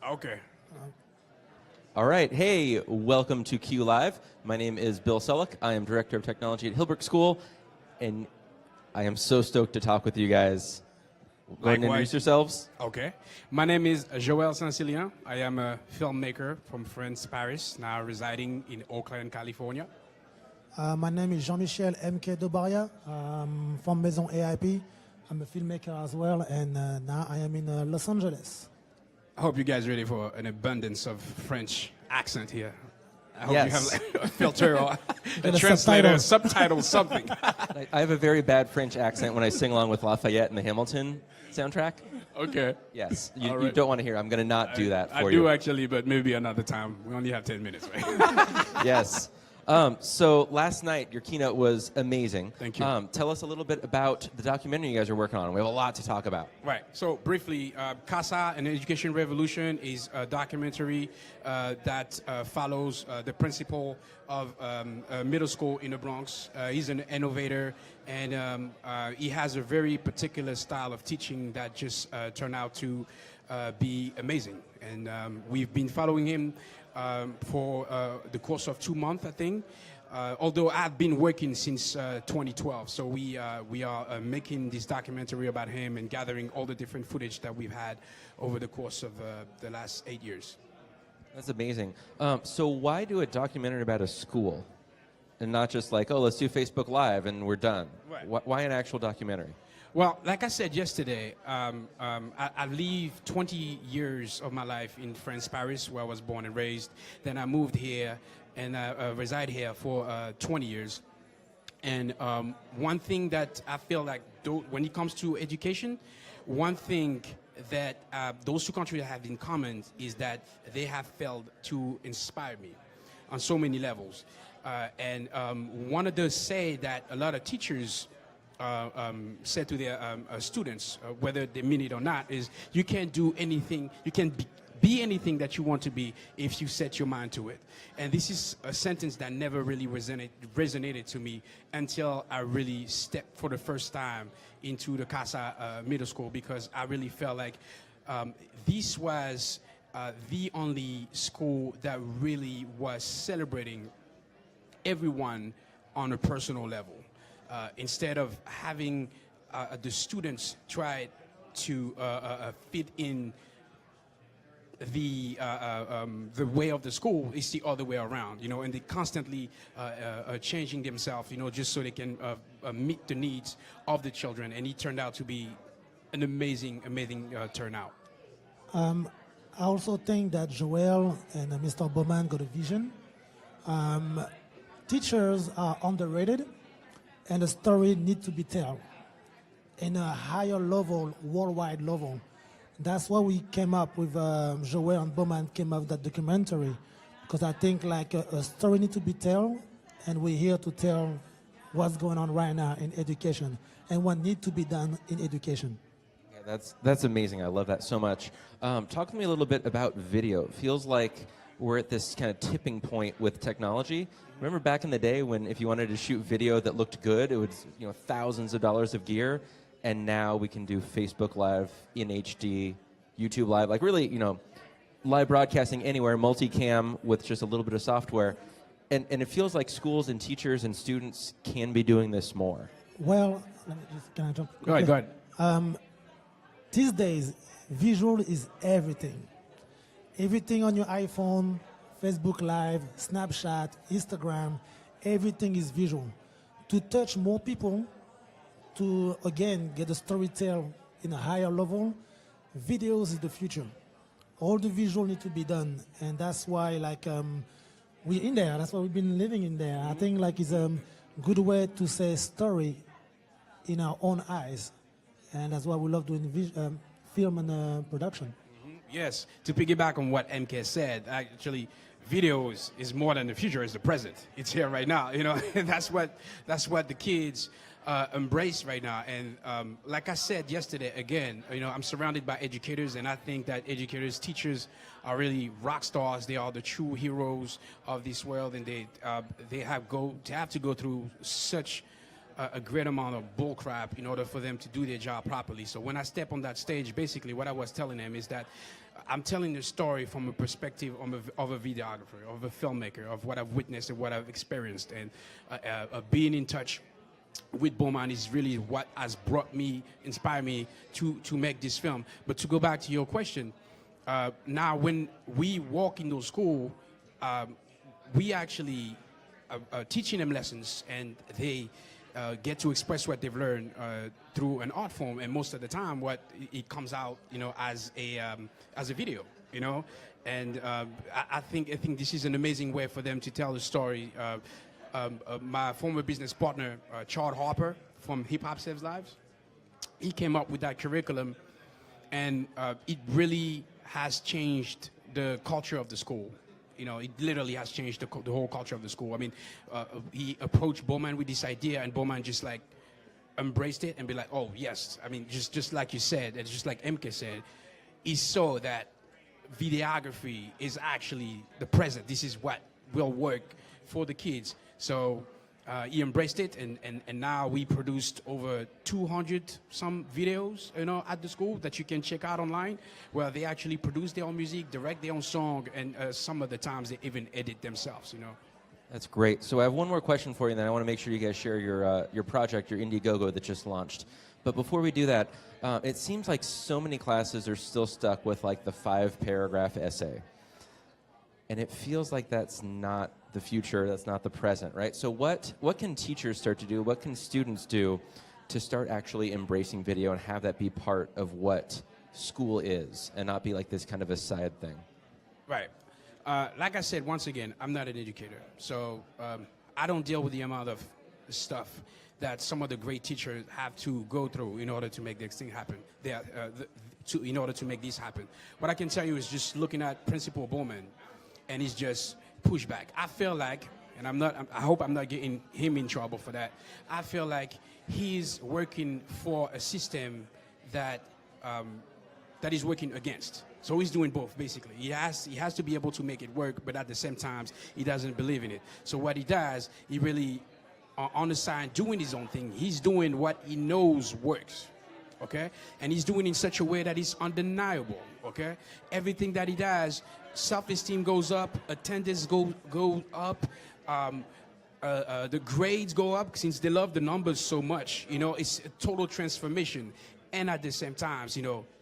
Okay. All right. Hey, welcome to Q Live. My name is Bill Selleck. I am Director of Technology at Hillbrook School, and I am so stoked to talk with you guys. Go ahead and introduce yourselves. Okay. My name is Joël Saint-Célien. I am a filmmaker from France, Paris, now residing in Oakland, California. My name is Jean-Michel M.K. Dobaria. From Maison AIP. I'm a filmmaker as well, and now I am in Los Angeles. I hope you guys are ready for an abundance of French accent here. I hope Yes. you have like, a filter or a Get a translator, subtitle, something. I have a very bad French accent when I sing along with Lafayette in the Hamilton soundtrack. Okay. Yes. You All right. don't want to hear. I'm going to not do that for I you. do actually, but maybe another time. We only have 10 minutes, right? Yes. So last night, your keynote was amazing. Thank you. Tell us a little bit about the documentary you guys are working on. We have a lot to talk about. Right. So briefly, CASA, an Education Revolution, is a documentary that follows the principal of a middle school in the Bronx. He's an innovator, and he has a very particular style of teaching that just turned out to be amazing. And we've been following him for the course of 2 months, I think. Although I've been working since 2012, so we are making this documentary about him and gathering all the different footage that we've had over the course of the last 8 years. That's amazing. So why do a documentary about a school and not just like, oh, let's do Facebook Live and we're done? Right. Why an actual documentary? Well, like I said yesterday, I lived 20 years of my life in France, Paris, where I was born and raised. Then I moved here and I reside here for 20 years. And one thing that I feel like when it comes to education, one thing that those two countries have in common is that they have failed to inspire me on so many levels. And one of the say that a lot of teachers said to their students, whether they mean it or not, is you can't do anything, you can be anything that you want to be if you set your mind to it. And this is a sentence that never really resonated to me until I really stepped for the first time into the CASA middle school, because I really felt like this was the only school that really was celebrating everyone on a personal level. Instead of having the students try to fit in the way of the school, it's the other way around, you know, and they constantly changing themselves, you know, just so they can meet the needs of the children. And it turned out to be an amazing turnout. I also think that Joel and Mr. Bowman got a vision. Teachers are underrated, and the story needs to be told in a higher level, worldwide level. That's why we came up with, Joel and Bowman came up with that documentary, because I think like a story needs to be told, and we're here to tell what's going on right now in education and what needs to be done in education. Yeah, that's amazing. I love that so much. Talk to me a little bit about video. It feels like we're at this kind of tipping point with technology. Remember back in the day when if you wanted to shoot video that looked good, it was, you know, thousands of dollars of gear, and now we can do Facebook Live in HD, YouTube Live, like really, you know, live broadcasting anywhere, multicam with just a little bit of software. And it feels like schools and teachers and students can be doing this more. Well, can I jump? Go ahead. These days, visual is everything. Everything on your iPhone, Facebook Live, Snapchat, Instagram, everything is visual. To touch more people, to, again, get the storytelling in a higher level, videos is the future. All the visual need to be done, and that's why, like, we're in there. That's why we've been living in there. I think, like, it's a good way to say story in our own eyes, and that's why we love doing film and production. Yes, to piggyback on what MK said, actually, video is more than the future, it's the present. It's here right now, you know, and that's what the kids embrace right now. And like I said yesterday, again, you know, I'm surrounded by educators, and I think that educators, teachers are really rock stars. They are the true heroes of this world, and they have to go through such a great amount of bull crap in order for them to do their job properly. So when I step on that stage, basically what I was telling them is that I'm telling the story from a perspective of a videographer, of a filmmaker, of what I've witnessed and what I've experienced. And being in touch with Bowman is really what has inspired me to make this film. But to go back to your question, now when we walk in those schools, we actually teaching them lessons, and they get to express what they've learned through an art form, and most of the time, it comes out, as a video, and I think this is an amazing way for them to tell the story. My former business partner, Chad Harper from Hip Hop Saves Lives, he came up with that curriculum, and it really has changed the culture of the school. It literally has changed the whole culture of the school. I mean, he approached Bowman with this idea, and Bowman just like embraced it and be like, oh, yes. I mean, just like you said, and just like Emke said, he saw that videography is actually the present. This is what will work for the kids. So he embraced it, and now we produced over 200 some videos, at the school that you can check out online, where they actually produce their own music, direct their own song, and some of the times they even edit themselves. That's great. So I have one more question for you, and then I want to make sure you guys share your project, your Indiegogo that just launched. But before we do that, it seems like so many classes are still stuck with like the 5-paragraph essay. And it feels like that's not the future, that's not the present, right? So what can teachers start to do, what can students do to start actually embracing video and have that be part of what school is and not be like this kind of a side thing? Right. Like I said, once again, I'm not an educator. So I don't deal with the amount of stuff that some of the great teachers have to go through in order to make this thing happen, in order to make this happen. What I can tell you is just looking at Principal Bowman, and he's just pushed back. I feel like, and I hope I'm not getting him in trouble for that, I feel like he's working for a system that he's working against. So he's doing both, basically. He has to be able to make it work, but at the same time, he doesn't believe in it. So what he does, he really, on the side, doing his own thing. He's doing what he knows works, okay? And he's doing it in such a way that is undeniable, okay? Everything that he does, self-esteem goes up, attendance go up, the grades go up since they love the numbers so much. It's a total transformation. And at the same time,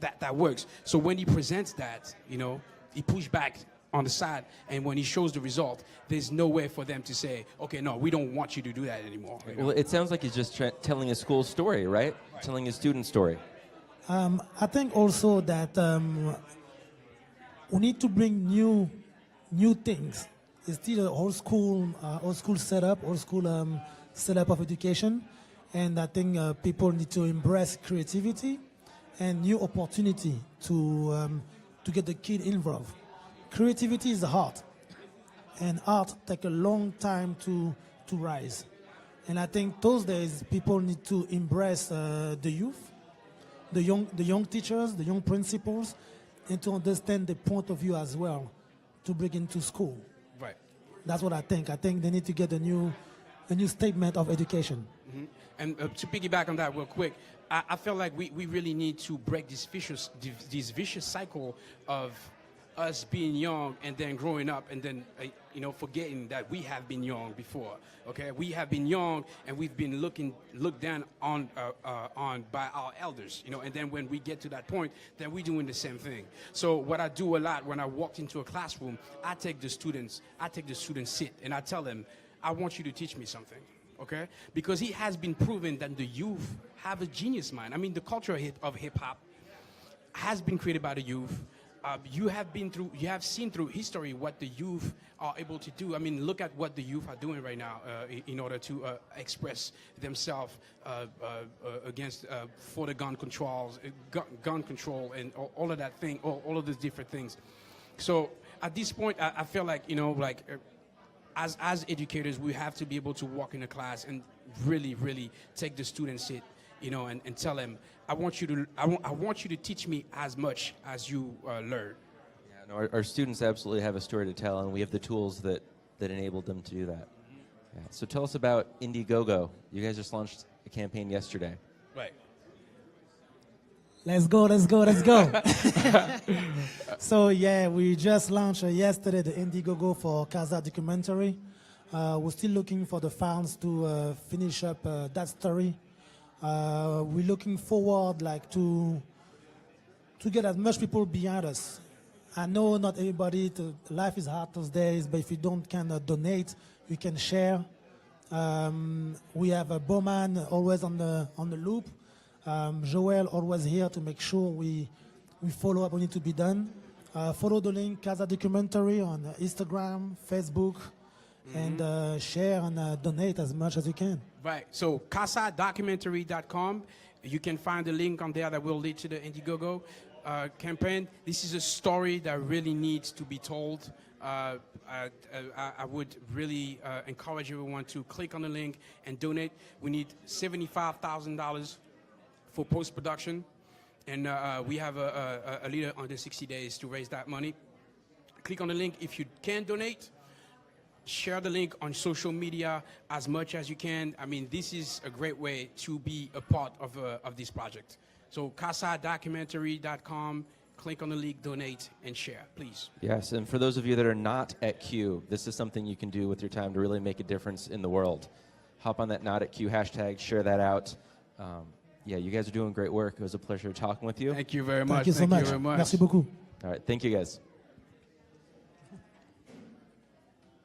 that works. So when he presents that, he pushed back on the side, and when he shows the result, there's no way for them to say, okay, no, we don't want you to do that anymore. Well, it sounds like he's just telling a school story, right? Telling a student story. I think also that we need to bring new things. It's still an old school setup, setup of education, and I think people need to embrace creativity and new opportunity to get the kid involved. Creativity is art, and art takes a long time to rise. And I think those days people need to embrace the youth, the young teachers, the young principals, and to understand the point of view as well to bring into school. Right. That's what I think. I think they need to get a new statement of education. Mm-hmm. And to piggyback on that real quick, I feel like we really need to break this vicious cycle of us being young and then growing up and then forgetting that we have been young before. Okay, we have been young and we've been looked down on by our elders. And then when we get to that point, then we're doing the same thing. So what I do a lot when I walk into a classroom, I take the students sit and I tell them, I want you to teach me something. Okay, because it has been proven that the youth have a genius mind. I mean, the culture of hip hop has been created by the youth. You have seen through history what the youth are able to do. I mean, look at what the youth are doing right now in order to express themselves against for the gun control and all of that thing, all of those different things. So at this point, I feel like as educators, we have to be able to walk in a class and really, really take the students sit, and tell them, I want you to teach me as much as you learn. Yeah, no, our students absolutely have a story to tell, and we have the tools that enabled them to do that. Yeah. So tell us about Indiegogo. You guys just launched a campaign yesterday. Right. Let's go, let's go, let's go. So yeah, we just launched yesterday the Indiegogo for CASA documentary. We're still looking for the funds to finish up that story. We're looking forward to get as much people behind us. I know not everybody, life is hard those days, but if you don't kind of donate, you can share. We have a Bowman always on the loop. Joel always here to make sure we follow up what needs to be done. Follow the link CASA documentary on Instagram, Facebook, and share and donate as much as you can. Right. So CASAdocumentary.com. You can find the link on there that will lead to the Indiegogo campaign. This is a story that really needs to be told. I would really encourage everyone to click on the link and donate. We need $75,000 for post-production, and we have a leader under 60 days to raise that money. Click on the link if you can donate. Share the link on social media as much as you can. I mean, this is a great way to be a part of this project. So CASAdocumentary.com, click on the link, donate, and share, please. Yes, and for those of you that are not at Q, this is something you can do with your time to really make a difference in the world. Hop on that Not at Q hashtag, share that out. Yeah, you guys are doing great work. It was a pleasure talking with you. Thank you very much. Thank you so much. very much. Merci beaucoup. All right, thank you guys.